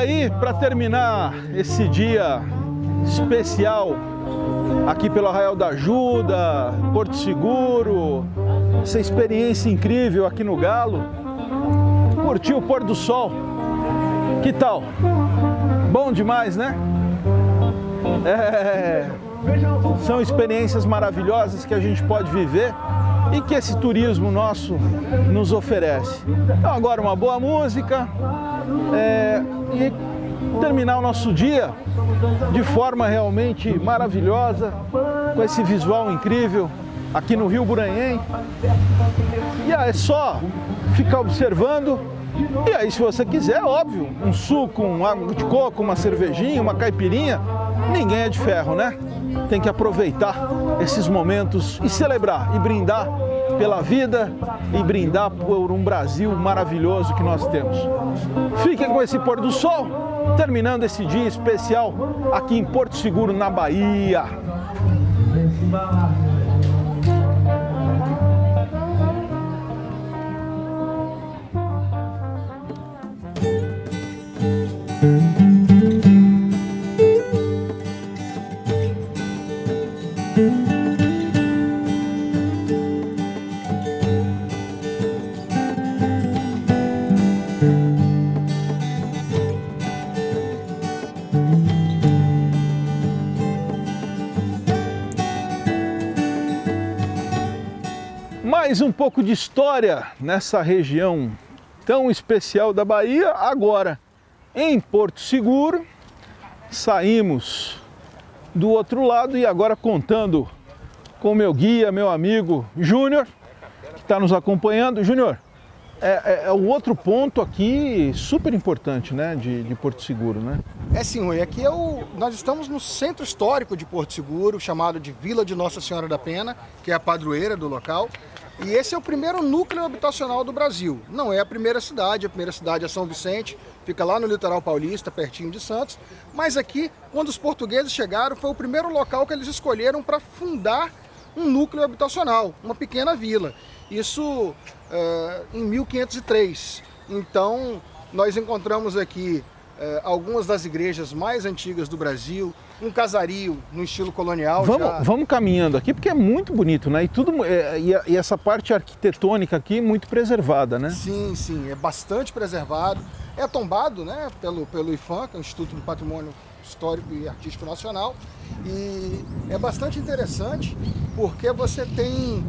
aí, para terminar esse dia especial aqui pelo Arraial da Ajuda, Porto Seguro, essa experiência incrível aqui no Galo, curtir o pôr do sol. Que tal? Bom demais, né? São experiências maravilhosas que a gente pode viver e que esse turismo nosso nos oferece. Então agora uma boa música e terminar o nosso dia de forma realmente maravilhosa, com esse visual incrível aqui no Rio Buranhém. E é só ficar observando. E aí, se você quiser, óbvio, um suco, um água de coco, uma cervejinha, uma caipirinha, ninguém é de ferro, né? Tem que aproveitar esses momentos e celebrar e brindar pela vida e brindar por um Brasil maravilhoso que nós temos. Fiquem com esse pôr do sol, terminando esse dia especial aqui em Porto Seguro, na Bahia. Mais um pouco de história nessa região tão especial da Bahia. Agora, em Porto Seguro, saímos do outro lado e agora contando com meu guia, meu amigo Júnior, que está nos acompanhando. Júnior, é o outro ponto aqui super importante, né, de Porto Seguro, né? É sim, Rui. Aqui nós estamos no centro histórico de Porto Seguro, chamado de Vila de Nossa Senhora da Pena, que é a padroeira do local. E esse é o primeiro núcleo habitacional do Brasil. Não é a primeira cidade é São Vicente, fica lá no litoral paulista, pertinho de Santos. Mas aqui, quando os portugueses chegaram, foi o primeiro local que eles escolheram para fundar um núcleo habitacional, uma pequena vila. Isso em 1503. Então, nós encontramos aqui algumas das igrejas mais antigas do Brasil, um casario no estilo colonial. Vamos caminhando aqui, porque é muito bonito, né? E essa parte arquitetônica aqui muito preservada, né? Sim, sim, é bastante preservado. É tombado, né, pelo IPHAN, que é o Instituto do Patrimônio Histórico e Artístico Nacional. E é bastante interessante porque você tem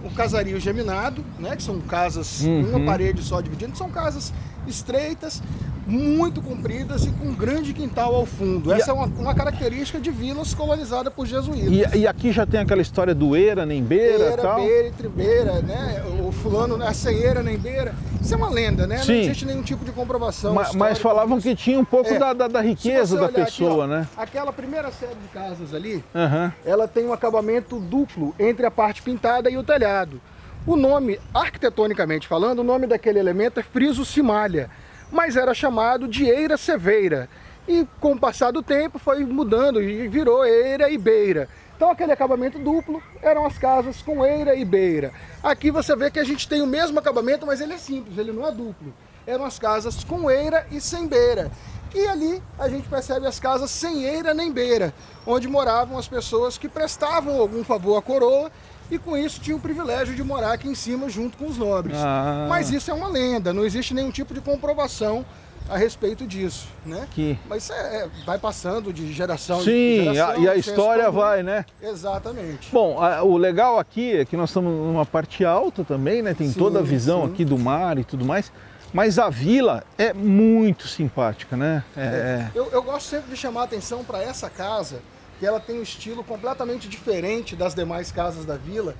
o casario geminado, né, que são casas, uma parede só dividida, são casas estreitas, muito compridas e com um grande quintal ao fundo. Essa é uma característica de vilas colonizadas por jesuítas. E aqui já tem aquela história do eira, nem beira e tal? Beira e tribeira, né? O fulano é sem eira nem beira. Isso é uma lenda, né? Sim. Não existe nenhum tipo de comprovação. Mas falavam que tinha um pouco da riqueza da pessoa, aqui, ó, né? Aquela primeira série de casas ali, ela tem um acabamento duplo entre a parte pintada e o telhado. O nome, arquitetonicamente falando, o nome daquele elemento é friso cimalha, mas era chamado de eira seveira. E com o passar do tempo foi mudando e virou eira e beira. Então aquele acabamento duplo eram as casas com eira e beira. Aqui você vê que a gente tem o mesmo acabamento, mas ele é simples, ele não é duplo. Eram as casas com eira e sem beira. E ali a gente percebe as casas sem eira nem beira, onde moravam as pessoas que prestavam algum favor à coroa e com isso tinham o privilégio de morar aqui em cima junto com os nobres. Mas isso é uma lenda, não existe nenhum tipo de comprovação a respeito disso, né? Mas vai passando de geração em geração. E a história vai, né? Exatamente. Bom, o legal aqui é que nós estamos numa parte alta também, né? Tem toda a visão aqui do mar e tudo mais. Mas a vila é muito simpática, né? Eu gosto sempre de chamar a atenção para essa casa, que ela tem um estilo completamente diferente das demais casas da vila,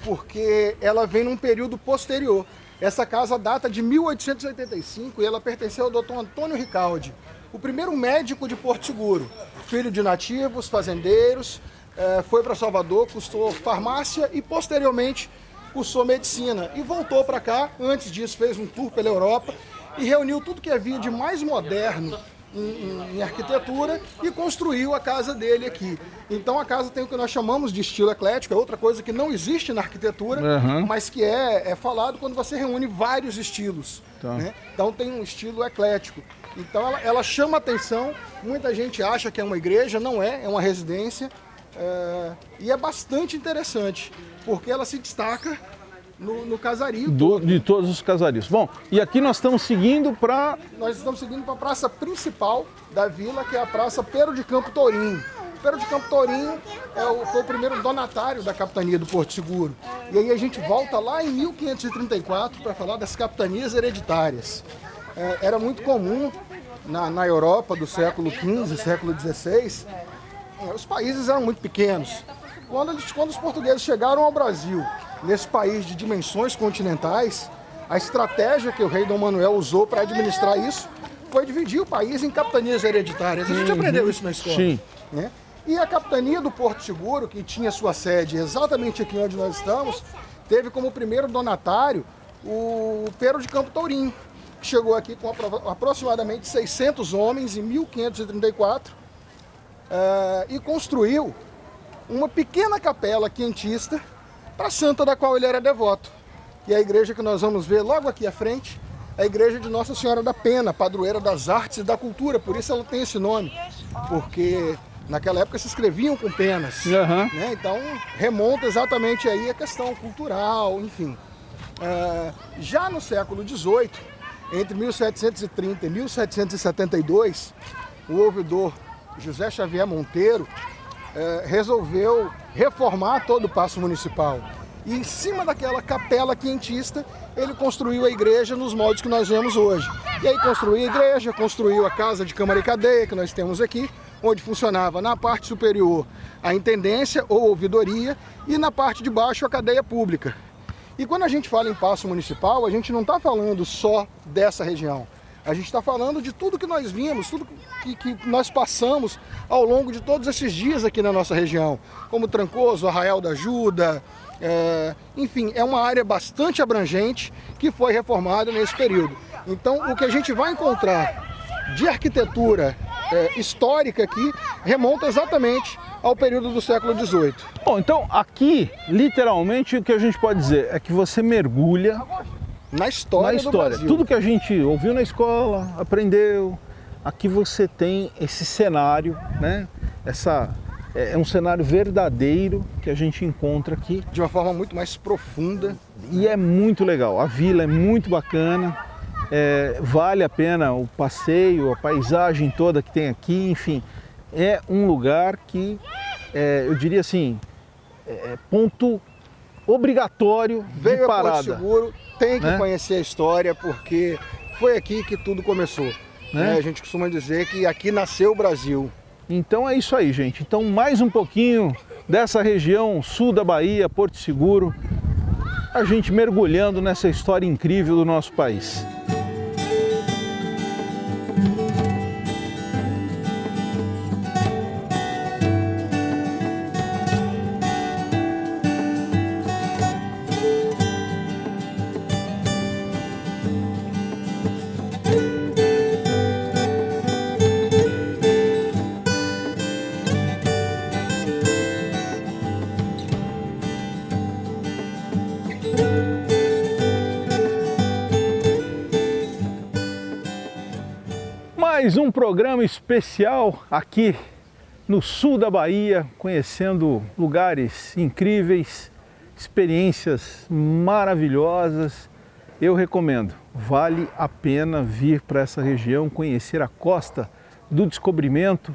porque ela vem num período posterior. Essa casa data de 1885 e ela pertenceu ao Dr. Antônio Ricaldi, o primeiro médico de Porto Seguro, filho de nativos, fazendeiros, foi para Salvador, cursou farmácia e posteriormente cursou medicina e voltou para cá. Antes disso fez um tour pela Europa e reuniu tudo que havia de mais moderno em arquitetura e construiu a casa dele aqui. Então a casa tem o que nós chamamos de estilo eclético, é outra coisa que não existe na arquitetura, mas que é falado quando você reúne vários estilos. Né? Então tem um estilo eclético. Então ela chama atenção, muita gente acha que é uma igreja, não é, é uma residência, e é bastante interessante, porque ela se destaca no casario. De todos os casarios. Bom, e aqui nós estamos seguindo para... Nós estamos seguindo para a praça principal da vila, que é a Praça Pero de Campo Tourinho. Pero de Campo Tourinho foi o primeiro donatário da capitania do Porto Seguro. E aí a gente volta lá em 1534 para falar das capitanias hereditárias. Era muito comum na Europa do século XV, século XVI, os países eram muito pequenos. Quando os portugueses chegaram ao Brasil, nesse país de dimensões continentais, a estratégia que o rei Dom Manuel usou para administrar isso foi dividir o país em capitanias hereditárias. A gente aprendeu isso na escola. Sim. Né? E a capitania do Porto Seguro, que tinha sua sede exatamente aqui onde nós estamos, teve como primeiro donatário o Pero de Campo Tourinho, que chegou aqui com aproximadamente 600 homens em 1534 e construiu uma pequena capela quientista para a santa da qual ele era devoto. E a igreja que nós vamos ver logo aqui à frente é a igreja de Nossa Senhora da Pena, padroeira das artes e da cultura, por isso ela tem esse nome, porque naquela época se escreviam com penas, né? Então remonta exatamente aí a questão cultural, enfim. Já no século XVIII, entre 1730 e 1772, o ouvidor José Xavier Monteiro resolveu reformar todo o Paço Municipal. E em cima daquela capela quientista, ele construiu a igreja nos moldes que nós vemos hoje. E aí construiu a igreja, construiu a casa de Câmara e Cadeia, que nós temos aqui, onde funcionava na parte superior a intendência ou ouvidoria e na parte de baixo a cadeia pública. E quando a gente fala em Paço Municipal, a gente não está falando só dessa região. A gente está falando de tudo que nós vimos, tudo que nós passamos ao longo de todos esses dias aqui na nossa região, como Trancoso, Arraial da Ajuda, enfim, é uma área bastante abrangente que foi reformada nesse período. Então, o que a gente vai encontrar de arquitetura histórica aqui remonta exatamente ao período do século XVIII. Bom, então aqui, literalmente, o que a gente pode dizer é que você mergulha na história do Brasil. Tudo que a gente ouviu na escola, aprendeu, aqui você tem esse cenário, né? É um cenário verdadeiro que a gente encontra aqui. De uma forma muito mais profunda. E é muito legal, a vila é muito bacana, vale a pena o passeio, a paisagem toda que tem aqui, enfim. É um lugar que, eu diria assim, ponto obrigatório de parada. Porto Seguro, tem que conhecer a história, porque foi aqui que tudo começou. Né? A gente costuma dizer que aqui nasceu o Brasil. Então é isso aí, gente. Então mais um pouquinho dessa região sul da Bahia, Porto Seguro, a gente mergulhando nessa história incrível do nosso país. Mais um programa especial aqui no sul da Bahia, conhecendo lugares incríveis, experiências maravilhosas. Eu recomendo, vale a pena vir para essa região, conhecer a Costa do Descobrimento,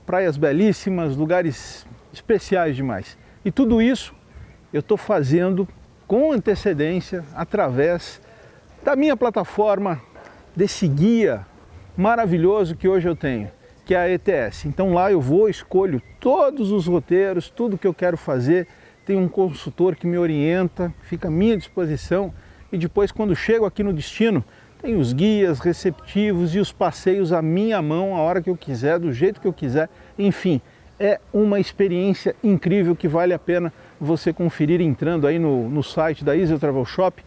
praias belíssimas, lugares especiais demais. E tudo isso eu estou fazendo com antecedência através da minha plataforma, desse guia maravilhoso que hoje eu tenho, que é a ETS. Então lá eu vou, escolho todos os roteiros, tudo que eu quero fazer, tem um consultor que me orienta, fica à minha disposição e depois quando chego aqui no destino, tem os guias receptivos e os passeios à minha mão, a hora que eu quiser, do jeito que eu quiser, enfim, é uma experiência incrível que vale a pena você conferir entrando aí no site da Easy Travel Shop,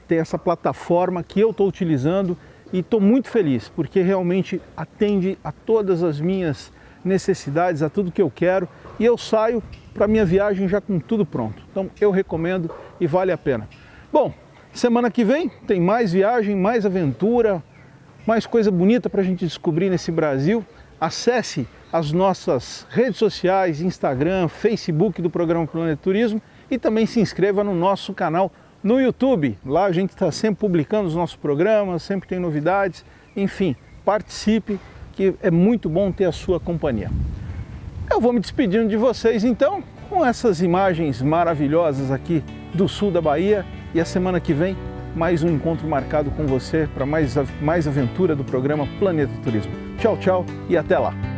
tem essa plataforma que eu estou utilizando. E estou muito feliz, porque realmente atende a todas as minhas necessidades, a tudo que eu quero. E eu saio para a minha viagem já com tudo pronto. Então eu recomendo e vale a pena. Bom, semana que vem tem mais viagem, mais aventura, mais coisa bonita para a gente descobrir nesse Brasil. Acesse as nossas redes sociais, Instagram, Facebook do programa Planeta Turismo e também se inscreva no nosso canal no YouTube. Lá a gente está sempre publicando os nossos programas, sempre tem novidades. Enfim, participe, que é muito bom ter a sua companhia. Eu vou me despedindo de vocês então, com essas imagens maravilhosas aqui do sul da Bahia, e a semana que vem mais um encontro marcado com você para mais aventura do programa Planeta Turismo. Tchau, tchau e até lá!